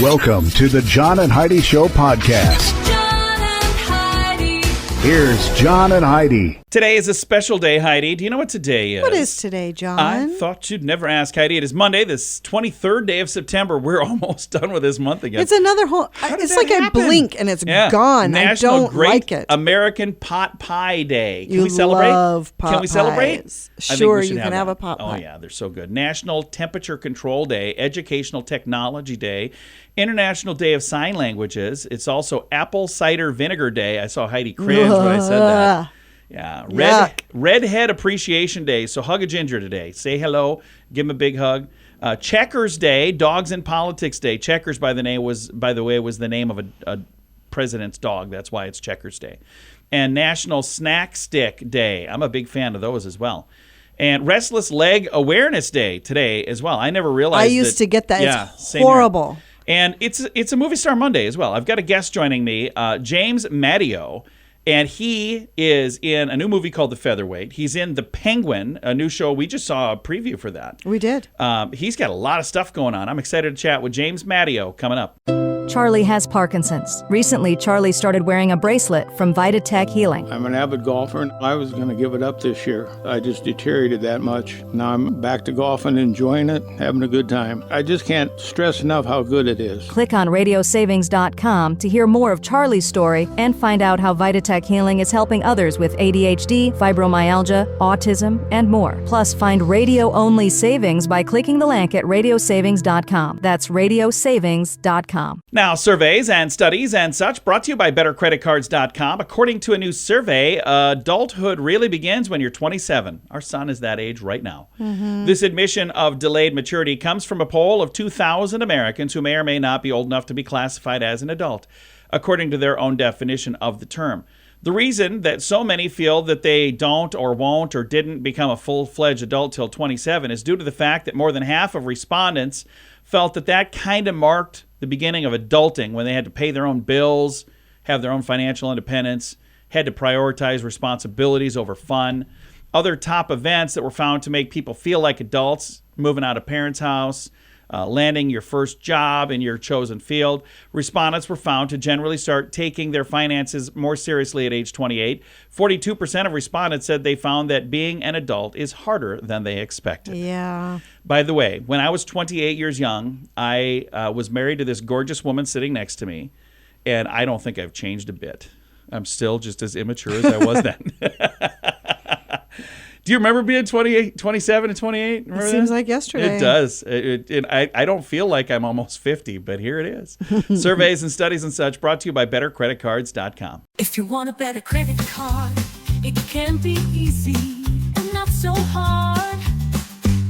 Welcome to the John and Heidi Show podcast. John and Heidi. Here's John and Heidi. Today is a special day, Heidi. Do you know what today is? What is today, John? I thought you'd never ask, Heidi. It is Monday, this 23rd day of September. We're almost done with this month again. It's another whole... It's like I blink and it's gone. National I don't Great like it. American Pot Pie Day. Can You we celebrate? love pot Can we celebrate? pies. I think Sure, we should you can have one. a pot pie. Oh, yeah, they're so good. National Temperature Control Day, Educational Technology Day, International Day of Sign Languages. It's also Apple Cider Vinegar Day. I saw Heidi cringe when I said that. Yeah, Redhead Appreciation Day. So hug a ginger today. Say hello. Give him a big hug. Checkers Day. Dogs in Politics Day. Checkers, by the way, was the name of a president's dog. That's why it's Checkers Day. And National Snack Stick Day. I'm a big fan of those as well. And Restless Leg Awareness Day today as well. I never realized. I used to get that. Yeah, it's horrible. And it's a Movie Star Monday as well. I've got a guest joining me, James Madio. And he is in a new movie called The Featherweight. He's in The Penguin, a new show. We just saw a preview for that. We did. He's got a lot of stuff going on. I'm excited to chat with James Madio coming up. Charlie has Parkinson's. Recently, Charlie started wearing a bracelet from Vitatech Healing. I'm an avid golfer, and I was going to give it up this year. I just deteriorated that much. Now I'm back to golfing, enjoying it, having a good time. I just can't stress enough how good it is. Click on radiosavings.com to hear more of Charlie's story and find out how Vitatech Healing is helping others with ADHD, fibromyalgia, autism, and more. Plus, find radio-only savings by clicking the link at radiosavings.com. That's radiosavings.com. Now, surveys and studies and such brought to you by BetterCreditCards.com. According to a new survey, adulthood really begins when you're 27. Our son is that age right now. Mm-hmm. This admission of delayed maturity comes from a poll of 2,000 Americans who may or may not be old enough to be classified as an adult, according to their own definition of the term. The reason that so many feel that they don't or won't or didn't become a full-fledged adult till 27 is due to the fact that more than half of respondents felt that kind of marked the beginning of adulting, when they had to pay their own bills, have their own financial independence, had to prioritize responsibilities over fun. Other top events that were found to make people feel like adults: moving out of parents' house, landing your first job in your chosen field. Respondents were found to generally start taking their finances more seriously at age 28. 42% of respondents said they found that being an adult is harder than they expected. Yeah. By the way, when I was 28 years young, I was married to this gorgeous woman sitting next to me, and I don't think I've changed a bit. I'm still just as immature as I was then. Do you remember being 28, 27 and 28? Remember It seems that? like yesterday. It does. I don't feel like I'm almost 50, but here it is. Surveys and studies and such brought to you by BetterCreditCards.com. If you want a better credit card, it can be easy and not so hard.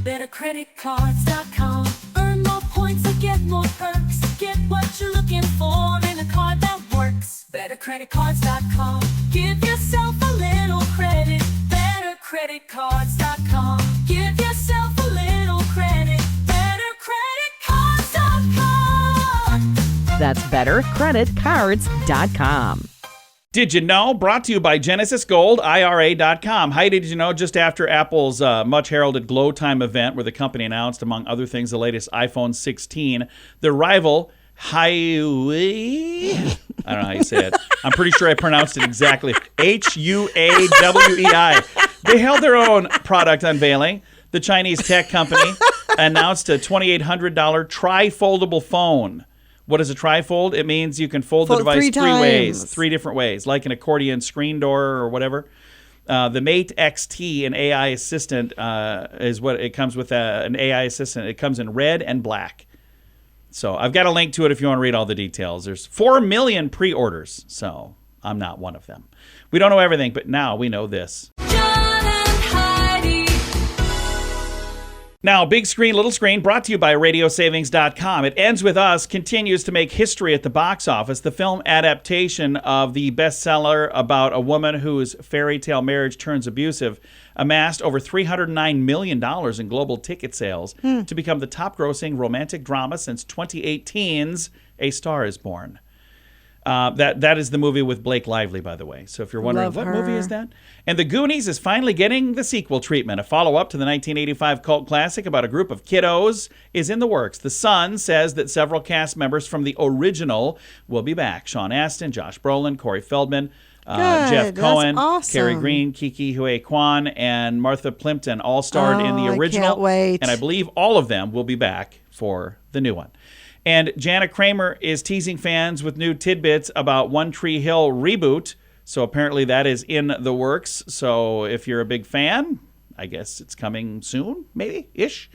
BetterCreditCards.com. Earn more points and get more perks. Get what you're looking for in a card that works. BetterCreditCards.com. Give yourself a little credit. BetterCreditCards.com. Give yourself a little credit. BetterCreditCards.com. That's BetterCreditCards.com. Did you know? Brought to you by Genesis Gold, IRA.com. Heidi, did you know just after Apple's much-heralded Glow Time event, where the company announced, among other things, the latest iPhone 16, their rival, Huawei, I don't know how you say it. I'm pretty sure I pronounced it exactly. Huawei. They held their own product unveiling. The Chinese tech company announced a $2,800 tri-foldable phone. What is a trifold? It means you can fold the device three different ways, like an accordion screen door or whatever. The Mate XT, an AI assistant, is what it comes with. An AI assistant. It comes in red and black. So I've got a link to it if you want to read all the details. There's 4 million pre-orders, so I'm not one of them. We don't know everything, but now we know this. Now, big screen, little screen, brought to you by radiosavings.com. It Ends With Us continues to make history at the box office. The film adaptation of the bestseller about a woman whose fairy tale marriage turns abusive amassed over $309 million in global ticket sales to become the top-grossing romantic drama since 2018's A Star Is Born. That is the movie with Blake Lively, by the way. So if you're wondering, what movie is that? And The Goonies is finally getting the sequel treatment. A follow-up to the 1985 cult classic about a group of kiddos is in the works. The Sun says that several cast members from the original will be back. Sean Astin, Josh Brolin, Corey Feldman, Jeff Cohen, awesome. Carrie Green, Kiki Hue Kwan, and Martha Plimpton all starred in the original. I can't wait. And I believe all of them will be back for the new one. And Jana Kramer is teasing fans with new tidbits about One Tree Hill reboot. So apparently that is in the works. So if you're a big fan, I guess it's coming soon, maybe-ish.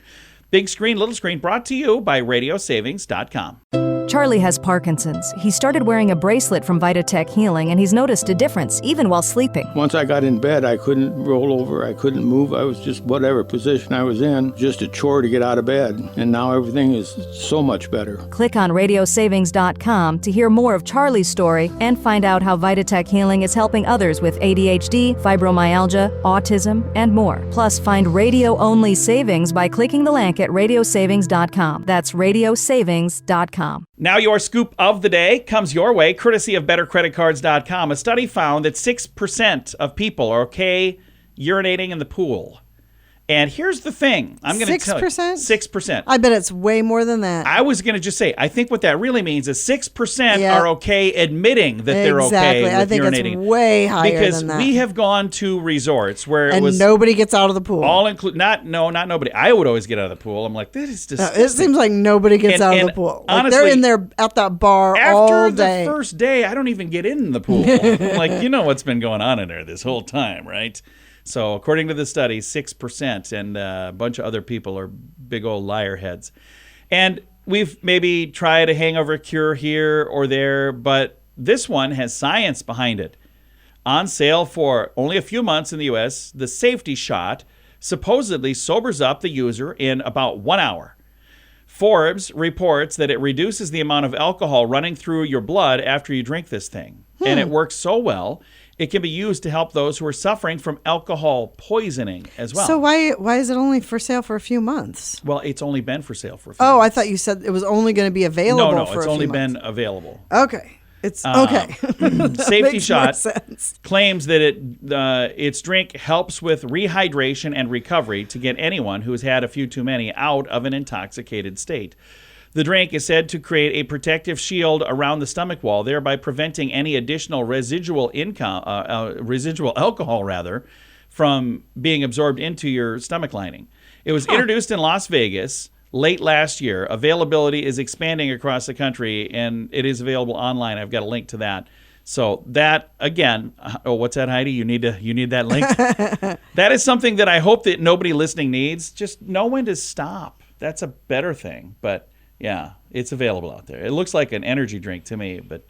Big Screen, Little Screen, brought to you by RadioSavings.com. Charlie has Parkinson's. He started wearing a bracelet from Vitatech Healing, and he's noticed a difference even while sleeping. Once I got in bed, I couldn't roll over, I couldn't move. I was just whatever position I was in, just a chore to get out of bed. And now everything is so much better. Click on RadioSavings.com to hear more of Charlie's story and find out how Vitatech Healing is helping others with ADHD, fibromyalgia, autism, and more. Plus, find radio-only savings by clicking the link at RadioSavings.com. That's RadioSavings.com. Now your scoop of the day comes your way, courtesy of BetterCreditCards.com. A study found that 6% of people are okay urinating in the pool. And here's the thing. I'm going to tell you. 6%? 6%. I bet it's way more than that. I was going to just say, I think what that really means is 6% are okay admitting that they're okay with I think urinating. it's way higher because than that. we have gone to resorts where it was nobody gets out of the pool. all not nobody. I would always get out of the pool. I'm like, this is just. It seems like nobody gets out of the pool. Like honestly, they're in there at that bar all day. After the first day, I don't even get in the pool. I'm like, you know what's been going on in there this whole time, right? So according to the study, 6%, and a bunch of other people are big old liar heads. And we've maybe tried a hangover cure here or there, but this one has science behind it. On sale for only a few months in the U.S., the safety shot supposedly sobers up the user in about 1 hour. Forbes reports that it reduces the amount of alcohol running through your blood after you drink this thing. And it works so well, it can be used to help those who are suffering from alcohol poisoning as well. So why is it only for sale for a few months? Well, it's only been for sale for a few Oh, months. I thought you said it was only going to be available No, for a few it's only months. been available. Okay. It's okay. Safety Makes more Shot sense. claims that its drink helps with rehydration and recovery to get anyone who has had a few too many out of an intoxicated state. The drink is said to create a protective shield around the stomach wall, thereby preventing any additional residual alcohol from being absorbed into your stomach lining. It was introduced in Las Vegas late last year. Availability is expanding across the country, and it is available online. I've got a link to that. So that, again, what's that, Heidi? You need that link? That is something that I hope that nobody listening needs. Just know when to stop. That's a better thing. But yeah, it's available out there. It looks like an energy drink to me, but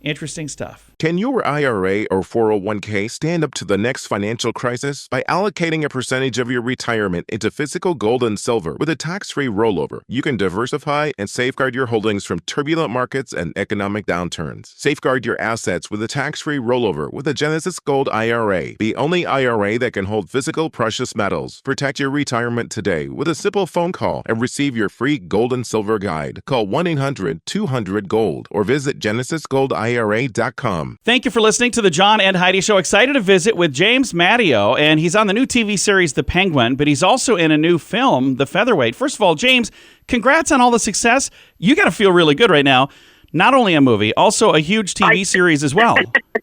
interesting stuff. Can your IRA or 401k stand up to the next financial crisis? By allocating a percentage of your retirement into physical gold and silver with a tax-free rollover, you can diversify and safeguard your holdings from turbulent markets and economic downturns. Safeguard your assets with a tax-free rollover with a Genesis Gold IRA, the only IRA that can hold physical precious metals. Protect your retirement today with a simple phone call and receive your free gold and silver guide. Call 1-800-200-GOLD or visit genesisgoldira.com. Thank you for listening to the John and Heidi Show. Excited to visit with James Madio, and he's on the new TV series The Penguin, but he's also in a new film, The Featherweight. First of all, James, congrats on all the success. You got to feel really good right now. Not only a movie, also a huge TV series as well.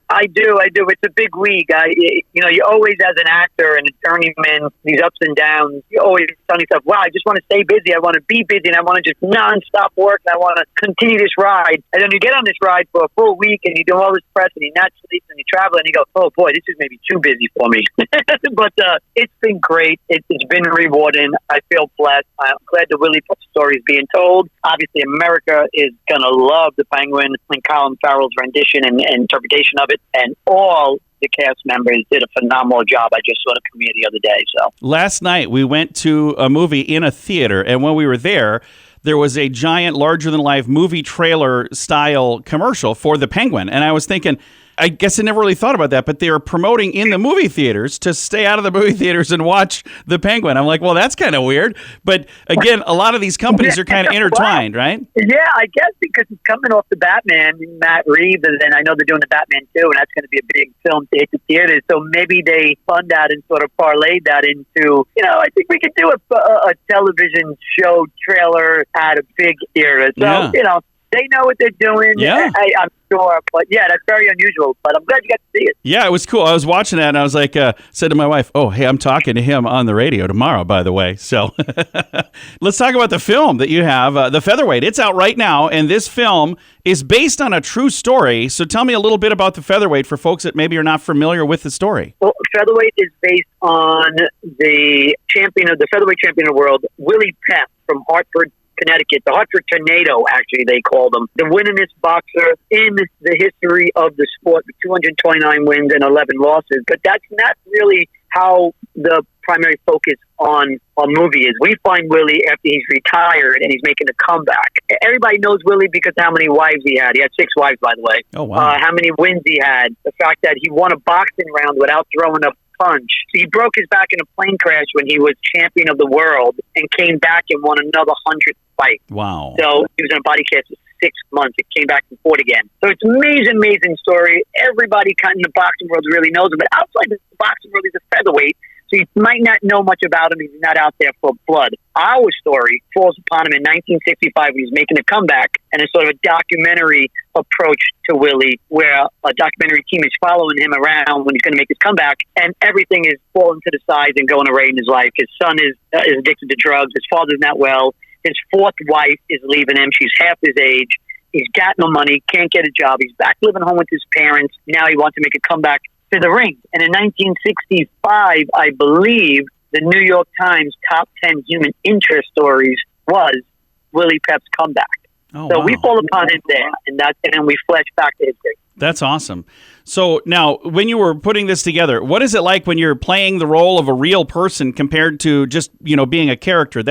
I do. It's a big league. You always, as an actor and a journeyman, these ups and downs, you always tell yourself, wow, I just want to stay busy. I want to be busy, and I want to just nonstop work, and I want to continue this ride. And then you get on this ride for a full week, and you do all this press, and you not sleep, and you travel, and you go, oh, boy, this is maybe too busy for me. But it's been great. It's been rewarding. I feel blessed. I'm glad the Willie Pop story is being told. Obviously, America is going to love The Penguin and Colin Farrell's rendition and interpretation of it. And all the cast members did a phenomenal job. I just saw the premiere the other day. So last night we went to a movie in a theater, and when we were there was a giant, larger-than-life movie trailer style commercial for The Penguin, and I was thinking, I guess I never really thought about that, but they were promoting in the movie theaters to stay out of the movie theaters and watch The Penguin. I'm like, well, that's kind of weird. But again, a lot of these companies are kind of intertwined, right? Yeah, I guess because it's coming off the Batman, Matt Reeves, and then I know they're doing the Batman too, and that's going to be a big film to hit the theaters. So maybe they fund that and sort of parlayed that into, I think we could do a television show trailer at a big theater. So, they know what they're doing. Yeah. I'm sure. But yeah, that's very unusual. But I'm glad you got to see it. Yeah, it was cool. I was watching that and I was like, said to my wife, oh, hey, I'm talking to him on the radio tomorrow, by the way. So let's talk about the film that you have, The Featherweight. It's out right now. And this film is based on a true story. So tell me a little bit about The Featherweight for folks that maybe are not familiar with the story. Well, Featherweight is based on the featherweight champion of the world, Willie Pep from Hartford, Connecticut, the Hartford Tornado, actually, they called him. The winningest boxer in the history of the sport, with 229 wins and 11 losses. But that's not really how the primary focus on our movie is. We find Willie after he's retired and he's making a comeback. Everybody knows Willie because of how many wives he had. He had 6 wives, by the way. Oh, wow. How many wins he had. The fact that he won a boxing round without throwing a punch. He broke his back in a plane crash when he was champion of the world and came back and won another 100th fight. Wow. So he was in a body cast for 6 months. It came back and fought again. So it's an amazing story. Everybody kind of in the boxing world really knows him, but outside the boxing world, he's a featherweight. So you might not know much about him. He's not out there for blood. Our story falls upon him in 1965 when he's making a comeback, and it's sort of a documentary approach to Willie, where a documentary team is following him around when he's going to make his comeback, and everything is falling to the sides and going array in his life. His son is addicted to drugs. His father's not well. His 4th wife is leaving him. She's half his age. He's got no money, can't get a job. He's back living home with his parents. Now he wants to make a comeback to the ring. And in 1965, I believe, the New York Times top 10 human interest stories was Willie Pep's comeback. Oh, so wow. we fall upon it there, and then we flash back to history. That's awesome. So now, when you were putting this together, what is it like when you're playing the role of a real person compared to just, being a character?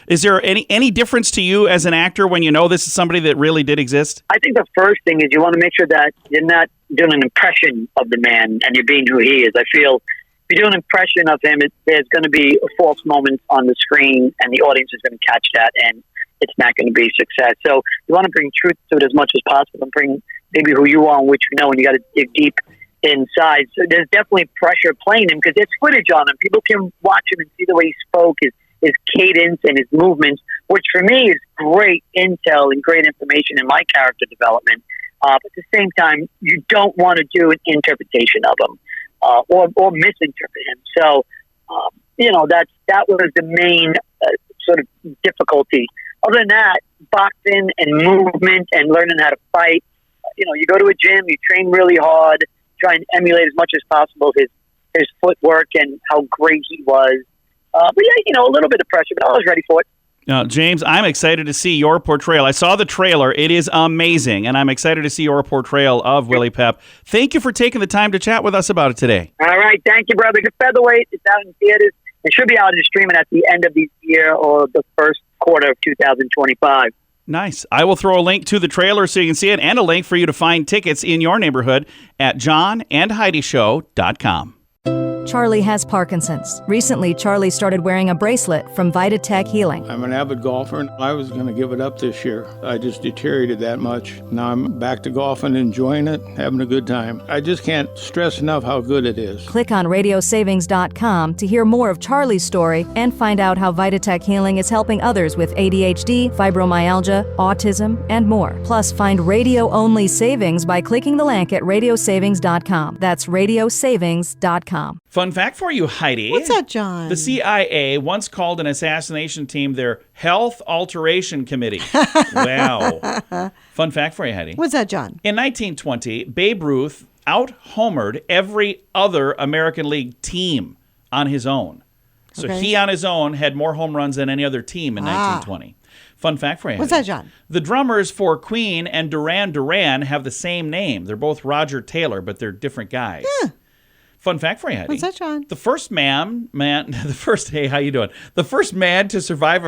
Is there any difference to you as an actor when you know this is somebody that really did exist? I think the first thing is you want to make sure that you're not doing an impression of the man and you're being who he is. I feel if you do an impression of him, there's going to be a false moment on the screen, and the audience is going to catch that, and it's not going to be a success. So you want to bring truth to it as much as possible and bring maybe who you are and which you know, and you got to dig deep inside. So there's definitely pressure playing him because there's footage on him. People can watch him and see the way he spoke, his cadence and his movements, which for me is great intel and great information in my character development. But at the same time, you don't want to do an interpretation of him or misinterpret him. So, that was the main sort of difficulty. Other than that, boxing and movement and learning how to fight, you go to a gym, you train really hard, try and emulate as much as possible his footwork and how great he was. But yeah, a little bit of pressure, but I was ready for it. James, I'm excited to see your portrayal. I saw the trailer. It is amazing, and I'm excited to see your portrayal of Willie Pep. Thank you for taking the time to chat with us about it today. All right. Thank you, brother. The Featherweight is out in theaters. It should be out in streaming at the end of the year or the first quarter of 2025. Nice. I will throw a link to the trailer so you can see it, and a link for you to find tickets in your neighborhood at johnandheidishow.com. Charlie has Parkinson's. Recently, Charlie started wearing a bracelet from Vitatech Healing. I'm an avid golfer, and I was going to give it up this year. I just deteriorated that much. Now I'm back to golfing, enjoying it, having a good time. I just can't stress enough how good it is. Click on radiosavings.com to hear more of Charlie's story and find out how Vitatech Healing is helping others with ADHD, fibromyalgia, autism, and more. Plus, find radio-only savings by clicking the link at radiosavings.com. That's radiosavings.com. Fun fact for you, Heidi. What's that, John? The CIA once called an assassination team their Health Alteration Committee. Wow. Fun fact for you, Heidi. What's that, John? In 1920, Babe Ruth out-homered every other American League team on his own. So he on his own had more home runs than any other team in 1920. Fun fact for you, What's Heidi. that, John? The drummers for Queen and Duran Duran have the same name. They're both Roger Taylor, but they're different guys. Yeah. Fun fact for you, Heidi. What's that, John? The first hey, how you doing? The first man to survive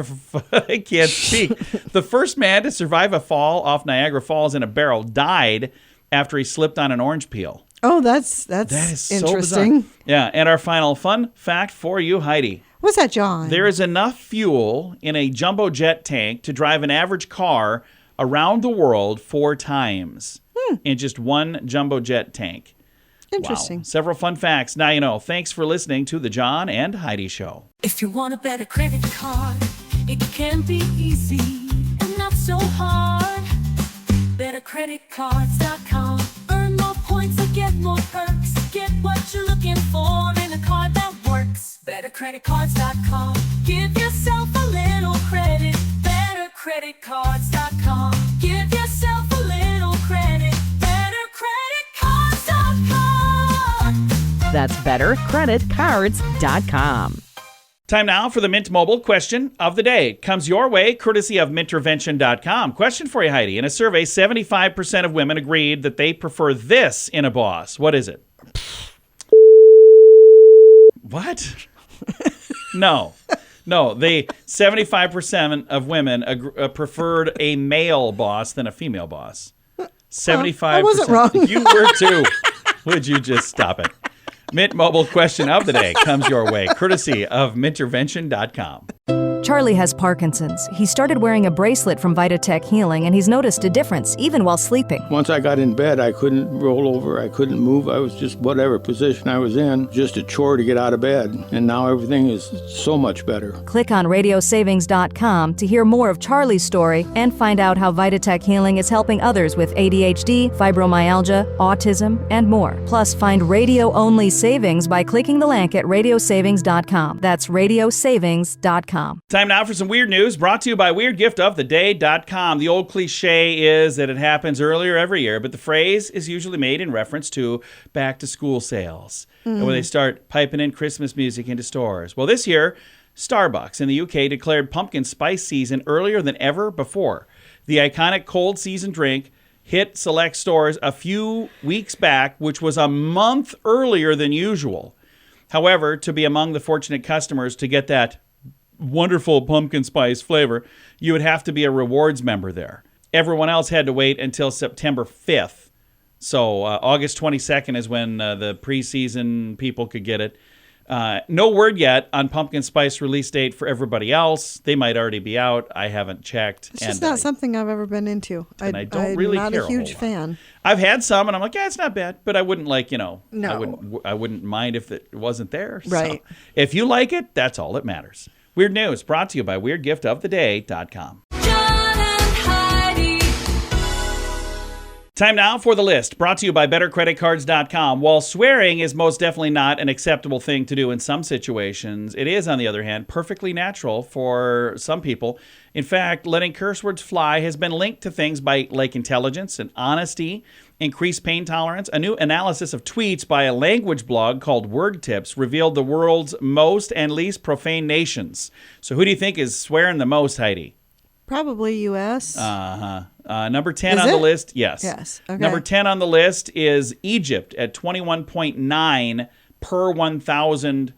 I can't speak. The first man to survive a fall off Niagara Falls in a barrel died after he slipped on an orange peel. Oh, that's That is so interesting. bizarre. Yeah, and our final fun fact for you, Heidi. What's that, John? There is enough fuel in a jumbo jet tank to drive an average car around the world 4 times in just one jumbo jet tank. Interesting. Wow. Several fun facts. Now you know. Thanks for listening to the John and Heidi Show. If you want a better credit card, it can be easy and not so hard. BetterCreditCards.com. Earn more points and get more perks. Get what you're looking for in a card that works. BetterCreditCards.com. Give yourself a little credit. BetterCreditCards.com. Give yourself a little credit. BetterCreditCards.com. That's bettercreditcards.com. Time now for the Mint Mobile question of the day. It comes your way courtesy of Mintervention.com. Question for you, Heidi. In a survey, 75% of women agreed that they prefer this in a boss. What is it? What? No. They 75% of women preferred a male boss than a female boss. 75%. I wasn't wrong. You were too. Would you just stop it? Mint Mobile question of the day comes your way, courtesy of Mintervention.com. Charlie has Parkinson's. He started wearing a bracelet from Vitatech Healing, and he's noticed a difference even while sleeping. Once I got in bed, I couldn't roll over. I couldn't move. I was just whatever position I was in, just a chore to get out of bed. And now everything is so much better. Click on radiosavings.com to hear more of Charlie's story and find out how Vitatech Healing is helping others with ADHD, fibromyalgia, autism, and more. Plus, find radio-only savings by clicking the link at radiosavings.com. That's radiosavings.com. Time now for some weird news brought to you by WeirdGiftOfTheDay.com. The old cliche is that it happens earlier every year, but the phrase is usually made in reference to back-to-school sales, where they start piping in Christmas music into stores. Well, this year, Starbucks in the UK declared pumpkin spice season earlier than ever before. The iconic cold season drink hit select stores a few weeks back, which was a month earlier than usual. However, to be among the fortunate customers to get that wonderful pumpkin spice flavor, you would have to be a rewards member there. Everyone else had to wait until September 5th. So August 22nd is when the preseason people could get it. No word yet on pumpkin spice release date for everybody else. They might already be out. I haven't checked. It's just not something I've ever been into. And I don't really care I'm not a huge whole lot. fan. I've had some, and I'm like, yeah, it's not bad. But I wouldn't No. I wouldn't mind if it wasn't there. Right. So if you like it, that's all that matters. Weird News brought to you by WeirdGiftOfTheDay.com. John and Heidi. Time now for the list, brought to you by BetterCreditCards.com. While swearing is most definitely not an acceptable thing to do in some situations, it is, on the other hand, perfectly natural for some people. In fact, letting curse words fly has been linked to things like intelligence and honesty, increased pain tolerance. A new analysis of tweets by a language blog called Word Tips revealed the world's most and least profane nations. So who do you think is swearing the most, Heidi? Probably U.S. Number 10 Is on the it? list, yes. Yes, okay. Number 10 on the list is Egypt at 21.9 per 1,000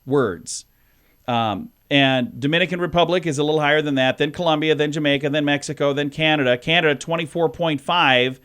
words. And Dominican Republic is a little higher than that, then Colombia, then Jamaica, then Mexico, then Canada. Canada, 24.5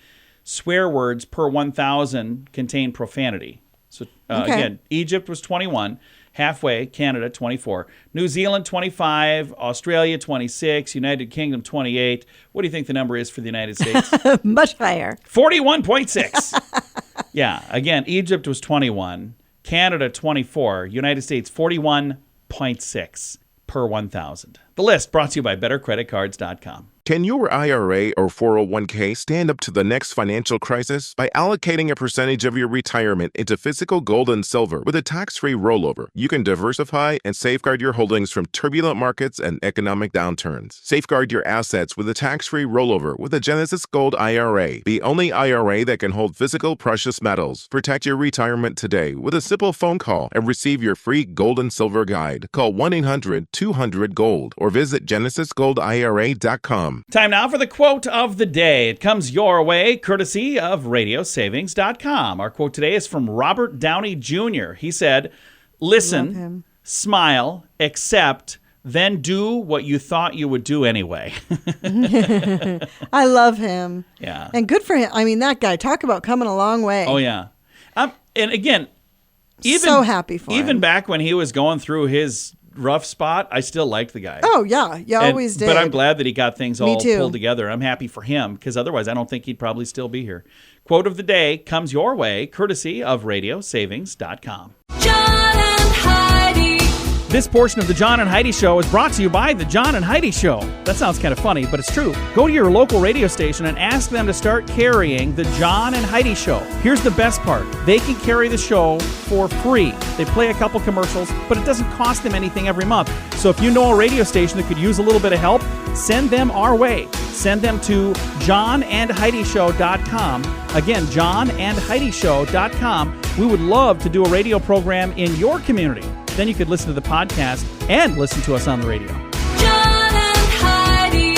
swear words per 1,000 contain profanity. So again, Egypt was 21. Halfway, Canada, 24. New Zealand, 25. Australia, 26. United Kingdom, 28. What do you think the number is for the United States? Much higher. 41.6. Yeah, again, Egypt was 21. Canada, 24. United States, 41.6 per 1,000. The list brought to you by BetterCreditCards.com. Can your IRA or 401k stand up to the next financial crisis? By allocating a percentage of your retirement into physical gold and silver with a tax-free rollover, you can diversify and safeguard your holdings from turbulent markets and economic downturns. Safeguard your assets with a tax-free rollover with a Genesis Gold IRA, the only IRA that can hold physical precious metals. Protect your retirement today with a simple phone call and receive your free gold and silver guide. Call 1-800-200-GOLD or visit genesisgoldira.com. Time now for the quote of the day. It comes your way courtesy of radiosavings.com. Our quote today is from Robert Downey Jr. He said, Love "Listen, him. smile, accept, then do what you thought you would do anyway. I love him. Yeah. And good for him. I mean, that guy, talk about coming a long way. Oh, yeah. And again, So happy for him. Even back when he was going through his rough spot, I still liked the guy. Oh, yeah. You always did. But I'm glad that he got things all too. pulled together. I'm happy for him, because otherwise I don't think he'd probably still be here. Quote of the day comes your way, courtesy of radiosavings.com. John and Heidi. This portion of the John and Heidi Show is brought to you by the John and Heidi Show. That sounds kind of funny, but it's true. Go to your local radio station and ask them to start carrying the John and Heidi Show. Here's the best part. They can carry the show for free. They play a couple commercials, but it doesn't cost them anything every month. So if you know a radio station that could use a little bit of help, send them our way. Send them to johnandheidishow.com. Again, johnandheidishow.com. We would love to do a radio program in your community. Then you could listen to the podcast and listen to us on the radio. John and Heidi.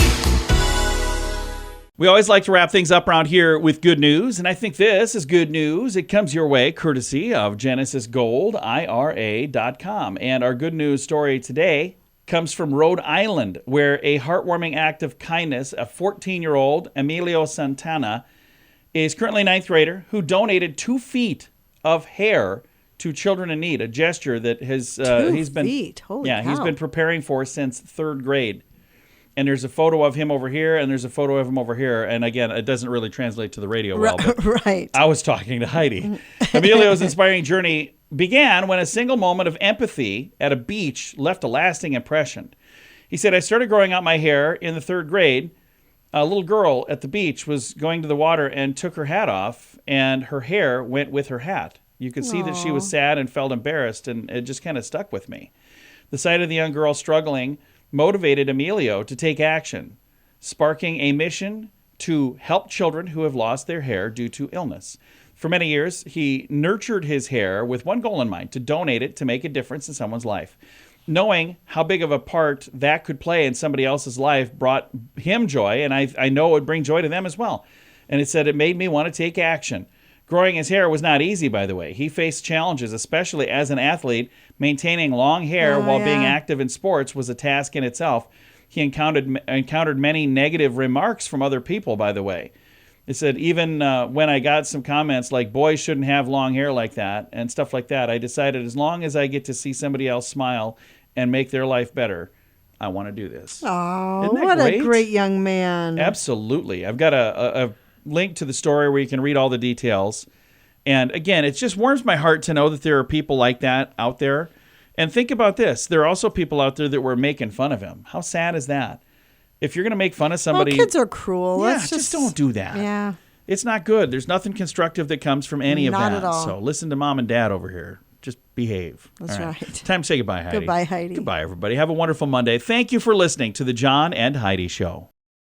We always like to wrap things up around here with good news, and I think this is good news. It comes your way courtesy of GenesisGoldIRA.com. And our good news story today comes from Rhode Island, where a heartwarming act of kindness, a 14-year-old, Emilio Santana, is currently a ninth grader who donated 2 feet of hair to children in need, a gesture that he's been Holy cow. he's been preparing for since 3rd grade. And there's a photo of him over here, and there's a photo of him over here. And again, it doesn't really translate to the radio well. But Right. I was talking to Heidi. Emilio's inspiring journey began when a single moment of empathy at a beach left a lasting impression. He said, I started growing out my hair in the 3rd grade. A little girl at the beach was going to the water and took her hat off, and her hair went with her hat. You could see that she was sad and felt embarrassed, and it just kind of stuck with me. The sight of the young girl struggling motivated Emilio to take action, sparking a mission to help children who have lost their hair due to illness. For many years, he nurtured his hair with one goal in mind, to donate it to make a difference in someone's life. Knowing how big of a part that could play in somebody else's life brought him joy, and I know it would bring joy to them as well. And it said it made me want to take action. Growing his hair was not easy, by the way. He faced challenges, especially as an athlete. Maintaining long hair while being active in sports was a task in itself. He encountered many negative remarks from other people, by the way. It said, even when I got some comments like, boys shouldn't have long hair like that, and stuff like that, I decided as long as I get to see somebody else smile and make their life better, I want to do this. Oh, Isn't that what great? a great young man. Absolutely. I've got a link to the story where you can read all the details. And again, it just warms my heart to know that there are people like that out there. And think about this. There are also people out there that were making fun of him. How sad is that? If you're going to make fun of somebody... Well, kids are cruel. Yeah, Let's just don't do that. Yeah. It's not good. There's nothing constructive that comes from any of that. Not at all. So listen to mom and dad over here. Just behave. That's All right. Time to say goodbye, Heidi. Goodbye, Heidi. Goodbye, everybody. Have a wonderful Monday. Thank you for listening to the John and Heidi Show.